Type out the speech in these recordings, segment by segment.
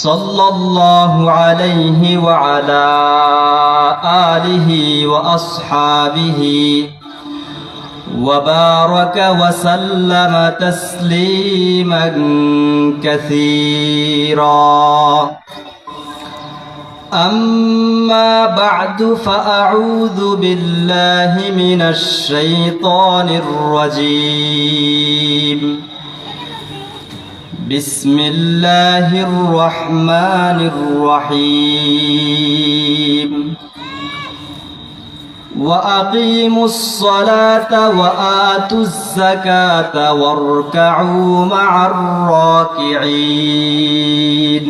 সাল্লাল্লাহু আলাইহি ওয়া আলা আলিহি ওয়া আসহাবিহি ওয়া বারাকা ওয়া সাল্লামা তাসলিমান কাসীরা। أما بعد فأعوذ بالله من الشيطان الرجيم. بسم الله الرحمن الرحيم. وأقيموا الصلاة وآتوا الزكاة واركعوا مع الراكعين.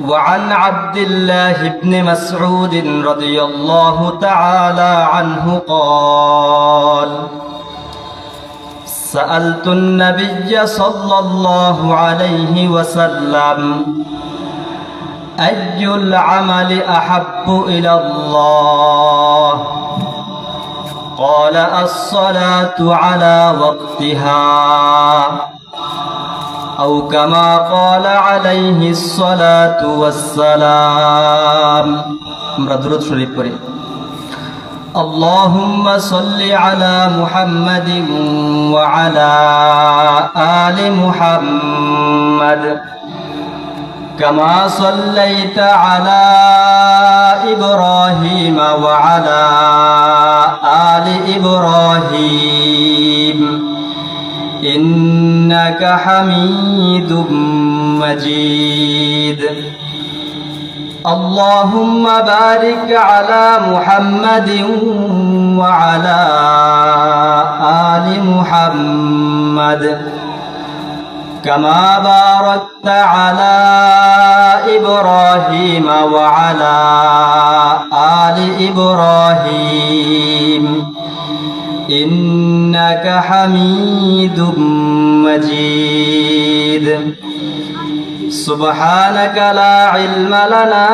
وعن عبد الله بن مسعود رضي الله تعالى عنه قال: سألت النبي صلى الله عليه وسلم: أي العمل أحب إلى الله؟ قال: الصلاة على وقتها، أو كما قال عليه الصلاة والسلام. আমরা দুরূদ শরীফ পড়ি। اللهم صل على محمد وعلى آل محمد كما صليت على إبراهيم وعلى آل إبراهيم إنك حميد مجيد. اللهم بارك على محمد وعلى آل محمد كما باركت على إبراهيم وعلى آل إبراهيم إنك حميد مجيد. سبحانك لا علم لنا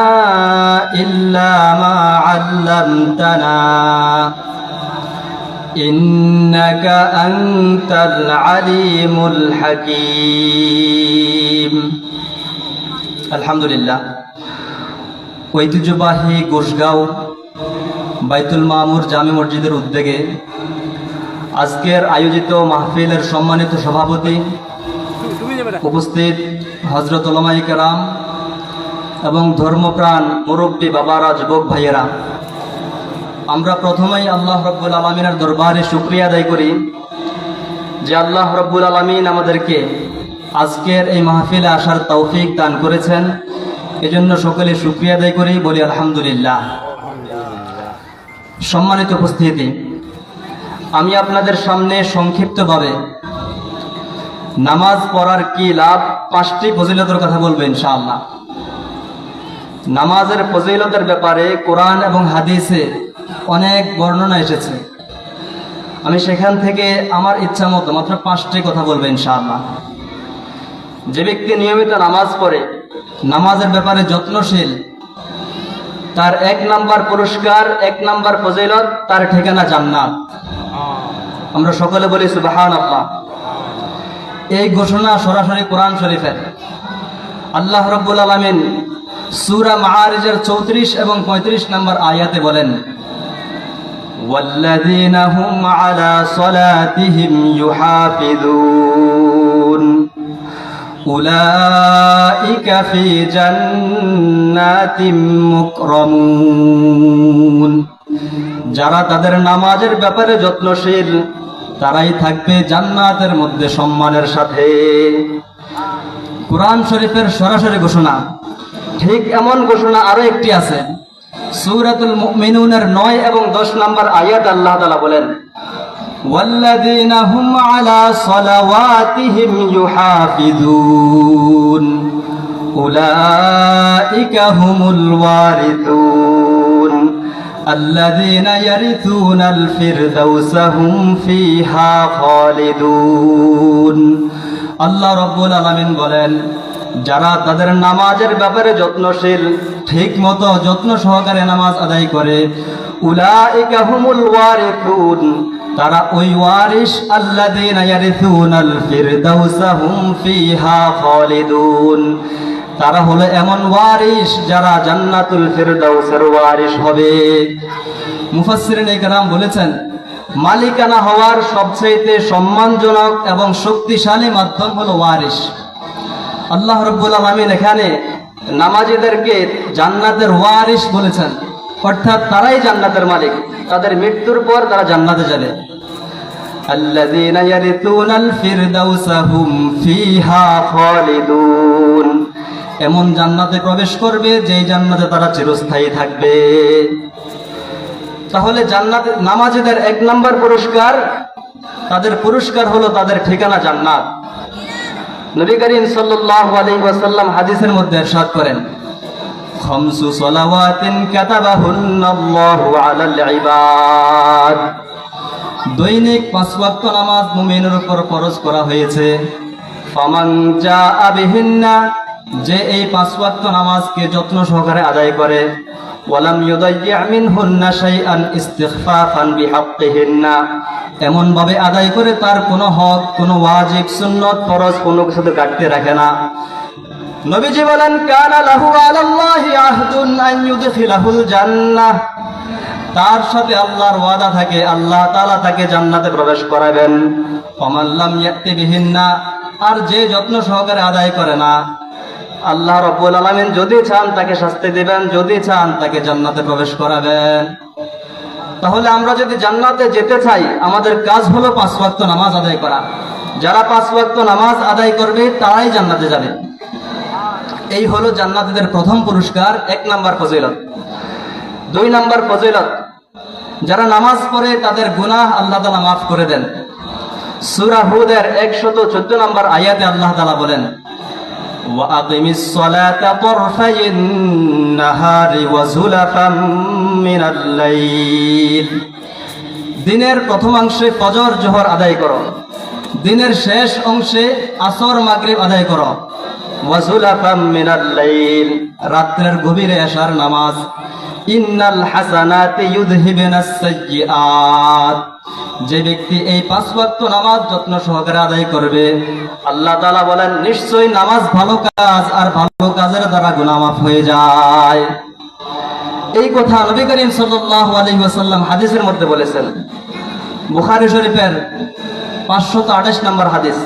إلا ما علمتنا إنك أنت العليم الحكيم. الحمد لله. ঐতিহ্যবাহী গোশগাঁও বাইতুল মামুর জামে মসজিদের উদ্যোগে আজকের আয়োজিত মাহফিলের সম্মানিত সভাপতি, উপস্থিত হযরত উলামায়ে কেরাম এবং ধর্মপ্রাণ মুরব্বী বাবারা, যুবক ভাইয়েরা, আমরা প্রথমেই আল্লাহ রাব্বুল আলামিনের দরবারে শুকরিয়া আদায় করি যে আল্লাহ রাব্বুল আলামিন আমাদেরকে আজকের এই মাহফিলে আসার তৌফিক দান করেছেন। এজন্য সকলে শুকরিয়া আদায় করি, বলি আলহামদুলিল্লাহ। সম্মানিত উপস্থিতি, আমি আপনাদের সামনে সংক্ষিপ্তভাবে নামাজ পড়ার কি লাভ, 5টি ফজিলতের কথা বলবো ইনশাআল্লাহ। নামাজের ফজিলতের ব্যাপারে কোরআন এবং হাদিসে অনেক বর্ণনা এসেছে। আমি সেখান থেকে আমার ইচ্ছা মতো মাত্র 5টি কথা বলবো ইনশাআল্লাহ। যে ব্যক্তি নিয়মিত নামাজ পড়ে, নামাজের ব্যাপারে যত্নশীল, তার 1 নাম্বার পুরস্কার, 1 নাম্বার ফজিলত, তার ঠিকানা জান্নাত। আমরা সকলে বলি সুবহানাল্লাহ। এই ঘোষণা সরাসরি কোরআন শরীফের। আল্লাহ রাব্বুল আলামিন সূরা মাআরিজের 34 এবং 35 নম্বর আয়াতে বলেন: ওয়াল্লাযীনা হুম আলা সালাতিহিম ইউহাফিযুন উলাইকা ফি জান্নাতিম মুকরামুন। যারা তাদের নামাজের ব্যাপারে যত্নশীল, তারাই থাকবে জান্নাতের মধ্যে সম্মানের সাথে। কোরআন শরীফের সরাসরি ঘোষণা। ঠিক এমন ঘোষণা আরো একটি আছে, সূরাতুল মুমিনুনের 9 এবং 10 নম্বর আয়াত আল্লাহ তাআলা বলেন: ওয়াল্লাযীনা হুম আলা সালাওয়াতিহিম ইউহাফিযুন উলাইকা হুমুল ওয়ারিথুন আল্লাযীনা ইয়ারিথুনাল ফিরদাউসা হুম ফিহা খালিদুন। আল্লাহ রাব্বুল আলামিন বলেন, যারা তাদের নামাজের ব্যাপারে যত্নশীল, ঠিক মতো যত্ন সহকারে নামাজ আদায় করে, উলাইকা হুমুল ওয়ারিথুন, তারা ওই ওয়ারিস আল্লাযীনা ইয়ারিসুনাল ফিরদাউসা হুম ফিহা খালিদুন, তারা হলো এমন ওয়ারিস যারা জান্নাতুল ফিরদাউসের ওয়ারিস হবে। মুফাসসিরিনে কেরাম বলেছেন, মালিকানা হওয়ার সবচেয়ে সম্মানজনক এবং শক্তিশালী মাধ্যম হলো ওয়ারিস। আল্লাহ রাব্বুল আলামিন এখানে নামাজীদেরকে জান্নাতের ওয়ারিস বলেছেন, অর্থাৎ তারাই জান্নাতের মালিক, তাদের মৃত্যুর পর তারা জান্নাতে যাবে। আল্লাযীনা ইয়ারিসুনাল ফিরদাউসা হুম ফিহা খালিদুন, এমন জান্নাতে প্রবেশ করবে যেই জান্নাতে তারা চিরস্থায়ী থাকবে। তাহলে জান্নাতে নামাজীদের এক নম্বর পুরস্কার, তাদের পুরস্কার হলো তাদের ঠিকানা জান্নাত। নবী করিম সাল্লাল্লাহু আলাইহি ওয়াসাল্লাম হাদিসের মধ্যে ইরশাদ করেন, খামসু সালাওয়াতিন কাতাবাহুন্নাল্লাহু আলাল ইবাদ, দৈনিক 5 ওয়াক্ত নামাজ মুমিনের উপর ফরজ করা হয়েছে। ফামান জাআ বিহিন্না, যে এই 5 ওয়াক্ত নামাজকে যত্ন সহকারে আদায় করে, ওয়ালাম ইউদাইয়্যি মিনহুন্না শাইআন ইস্তিগফাফান বিহাক্কিহিন্না, এমন ভাবে আদায় করে তার কোনো হক, কোনো ওয়াজিব, সুন্নত, ফরজ কোনো কিছুতে কাটতে রাখে না। নবীজি বলেন, কানা লাহু আলাল্লাহি আহদুন আন ইউদখিলাহুল জান্নাহ, তার সাথে আল্লাহর ওয়াদা থাকে, আল্লাহ তাআলা তাকে জান্নাতে প্রবেশ করাবেন। ফামান লাম ইয়াতি বিহিন্না, আর যে যত্ন সহকারে আদায় করে না, আল্লাহ রাব্বুল আলামিন যদি চান তাকে শাস্তি দিবেন, যদি চান তাকে জান্নাতে প্রবেশ করাবেন। তাহলে আমরা যদি জান্নাতে যেতে চাই, আমাদের কাজ হলো 5 ওয়াক্ত নামাজ আদায় করা। যারা 5 ওয়াক্ত নামাজ আদায় করবে তারাই জান্নাতে যাবে। এই হলো জান্নাতীদের প্রথম পুরস্কার, 1 নাম্বার ফজিলত। 2 নাম্বার ফজিলত, যারা নামাজ পড়ে তাদের গুনাহ আল্লাহ তাআলা মাফ করে দেন। সূরা হুদের 114 নম্বর আয়াতে আল্লাহ তাআলা বলেন, ওয়া আকিমিস সালাতা তারফাইন নাহারি ওয়া যুলাফাম মিনাল লাইল, দিনের প্রথমাংশে ফজর জোহর আদায় করো, দিনের শেষ অংশে আসর মাগরিব আদায় করো। ওয়া যুলাফাম মিনাল লাইল, রাতের গভীরে এশার নামাজ। ইন্নাল হাসানাতি ইউযহিবুনাস সাইয়্যাত, যে ব্যক্তি এই 5 ওয়াক্ত নামাজ যত্ন সহকারে আদায় করবে, আল্লাহ তাআলা বলেন নিশ্চয়ই নামাজ ভালো কাজ, আর ভালো কাজের দ্বারা গুনাহ মাফ হয়ে যায়। এই কথা নবী করিম সাল্লাল্লাহু আলাইহি ওয়াসাল্লাম হাদিসের মধ্যে বলেছেন। বুখারী শরীফের 528 নম্বর হাদিস,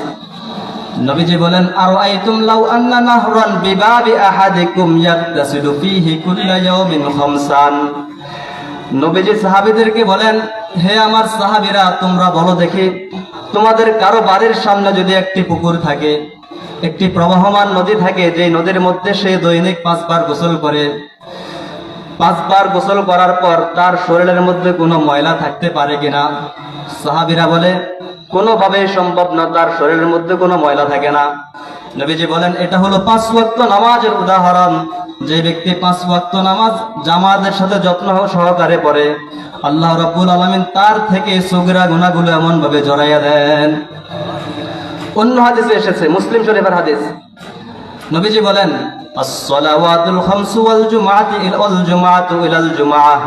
নবীজি বলেন, আরাআইতুম লাউ আন্না নাহরান বিবাবি আহাদিকুম ইয়াগতাসিলু ফীহি কুল্লা ইয়াউমিন খামসান, নবীজি সাহাবীদেরকে বলেন, হে আমার সাহাবীরা, তোমরা বলো দেখি, তোমাদের কারো বাড়ির সামনে যদি একটি পুকুর থাকে, একটি প্রবাহমান নদী থাকে, যে নদীর মধ্যে সে দৈনিক 5 বার গোসল করে, 5 বার গোসল করার পর তার শরীরের মধ্যে কোনো ময়লা থাকতে পারে কিনা? সাহাবীরা বলে, কোনোভাবেই সম্ভব না, তার শরীরের মধ্যে কোনো ময়লা থাকে না। নবীজি বলেন, এটা হলো 5 ওয়াক্ত নামাজের উদাহরণ। যে ব্যক্তি 5 ওয়াক্ত নামাজ জামাতের সাথে যত্ন সহকারে পড়ে, আল্লাহ রাব্বুল আলামিন তার থেকে সগীরা গুনাহগুলো এমন ভাবে জড়াইয়া দেন। অন্য হাদিসে এসেছে, মুসলিম শরীফের হাদিস, নবীজি বলেন, as-salawatul khamsu wal jumu'atu ilal jumu'ah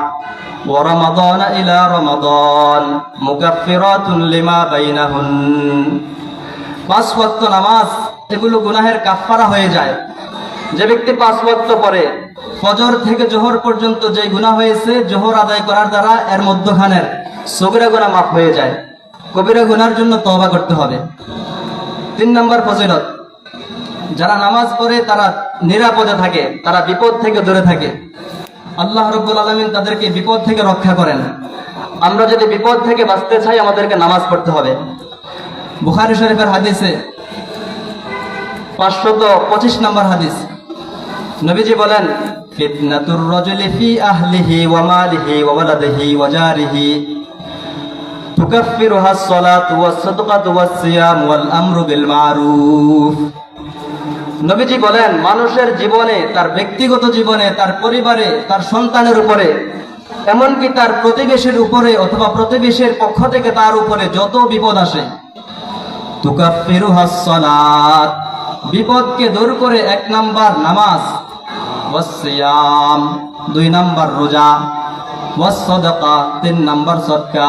wa ramadana ila ramadan mukaffiratun lima bainahun, 5 ওয়াক্ত নামাজ এগুলো গুনাহের কাফফারা হয়ে যায়। যে ব্যক্তি 5 ওয়াক্ত পড়ে, ফজর থেকে জোহর পর্যন্ত যে গুনাহ হয়েছে, জোহর আদায় করার দ্বারা এর মধ্যখানের সগীরা গুনাহ মাফ হয়ে যায়। কবিরা গুনার জন্য তওবা করতে হবে। 3 নম্বর ফজিলত, যারা নামাজ পড়ে তারা নিরাপদে থাকে, তারা বিপদ থেকে দূরে থাকে। আল্লাহ রাব্বুল আলামিন তাদেরকে বিপদ থেকে রক্ষা করেন। আমরা যদি বিপদ থেকে বাঁচতে চাই, আমাদেরকে নামাজ পড়তে হবে। বুখারী শরীফের হাদিসে 525 নম্বর হাদিস, নবীজি বলেন, ফিতনাতুর রাজুলি ফি আহলিহি ওয়া মালিহি ওয়া ওয়ালাদিহি ওয়া জারিহি তুকাফফিরুহা আস-সালাতু ওয়াস-সাদকাতু ওয়াস-সিয়াম ওয়াল আমরু বিল মারুফ। নবীজি বলেন, মানুষের জীবনে, তার ব্যক্তিগত জীবনে, তার পরিবারে, তার সন্তানের উপরে, এমনকি তার প্রতিবেশীর উপরে অথবা প্রতিবেশীর পক্ষ থেকে তার উপরে যত বিপদ আসে, তুকাফফিরুহা আস-সালাত, বিপদকে দূর করে 1 নাম্বার নামাজ, ওয়াস-সিয়াম 2 নাম্বার রোজা, ওয়াস-সাদাকা 3 নাম্বার সদকা,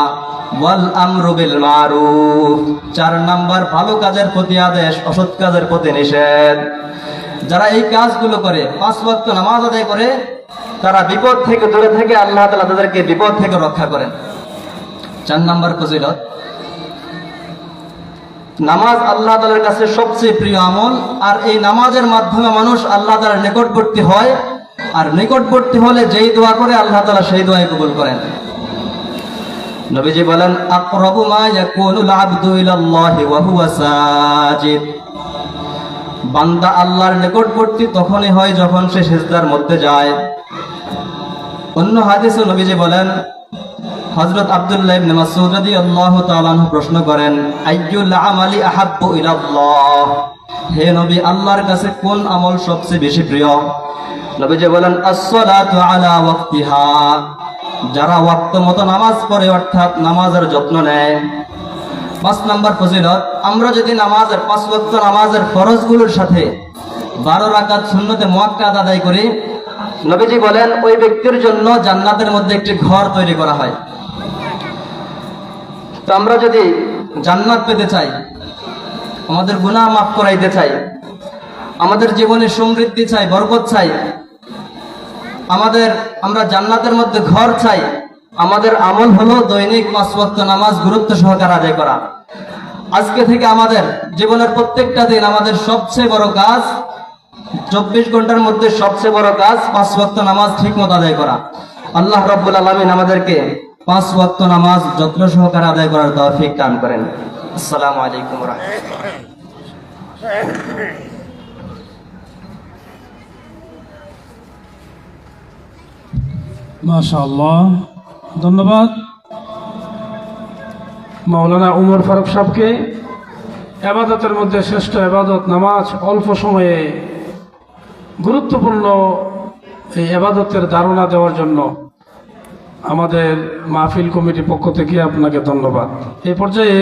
ওয়াল আমরু বিল মারুফ, 4 নাম্বার ভালো কাজের প্রতি আদেশ, অসৎ কাজের প্রতি নিষেধ। যারা এই কাজগুলো করে, 5 ওয়াক্ত নামাজ আদায় করে, তারা বিপদ থেকে দূরে থেকে আল্লাহ তাআলা তাদেরকে বিপদ থেকে রক্ষা করেন। 4 নাম্বার ফজিলত, নামাজ আল্লাহ তাআলার কাছে সবচেয়ে প্রিয় আমল, আর এই নামাজের মাধ্যমে মানুষ আল্লাহ তাআলার নিকটবর্তী হয়, আর নিকটবর্তী হলে যেই দোয়া করে আল্লাহ তাআলা সেই দোয়াই কবুল করেন। নবীজি বলেন, আকরাবু মা ইয়াকুনুল আবদু ইলাল্লাহি ওয়া হুয়া সাজিদ, বান্দা আল্লাহর নিকটবর্তী তখনই হয় যখন সে সিজদার মধ্যে যায়। অন্য হাদিসে নবীজি বলেন, হযরত আব্দুল্লাহ ইবনে মাসউদ রাদিয়াল্লাহু তাআলা আনহু প্রশ্ন করেন, আইয়ুল আমালি আহাব্বু ইলাল্লাহ, হে নবী, আল্লাহর কাছে কোন আমল সবচেয়ে বেশি প্রিয়? নবীজি বলেন, আস-সালাতু আলা ওয়াক্তিহা, যারা ওয়াক্ত মতো নামাজ পড়ে, অর্থাৎ নামাজের যত্ন নেয়। 5 নাম্বার ফজিলত, আমরা যদি নামাজের 5 ওয়াক্ত নামাজের ফরজগুলোর সাথে 12 রাকাত সুন্নতে মুআক্কাদ আদায় করি, নবীজি বলেন ওই ব্যক্তির জন্য জান্নাতের মধ্যে একটি ঘর তৈরি করা হয়। তো আমরা যদি জান্নাত পেতে চাই, আমাদের গুনাহ মাফ করাইতে চাই, আমাদের জীবনে সমৃদ্ধি চাই, বরকত চাই, আমরা জান্নাতের মধ্যে ঘর চাই, আমাদের আমল হলো দৈনিক 5 ওয়াক্ত নামাজ গুরুত্ব সহকারে আদায় করা। আজকে থেকে আমাদের জীবনের প্রত্যেকটা দিন আমাদের সবচেয়ে বড় কাজ, 24 ঘন্টার মধ্যে সবচেয়ে বড় কাজ 5 ওয়াক্ত নামাজ ঠিকমতো আদায় করা। আল্লাহ রাব্বুল আলামিন আমাদেরকে 5 ওয়াক্ত নামাজ যত্ন সহকারে আদায় করার তৌফিক দান করেন। আসসালামু আলাইকুম ওয়া রাহমাতুল্লাহ। মাশাআল্লাহ, ধন্যবাদ মাওলানা উমর ফারুক সাহেবকে। ইবাদতের মধ্যে শ্রেষ্ঠ ইবাদত নামাজ, অল্প সময়ে গুরুত্বপূর্ণ এই ইবাদতের ধারণা দেওয়ার জন্য আমাদের মাহফিল কমিটির পক্ষ থেকে আপনাকে ধন্যবাদ। এই পর্যায়ে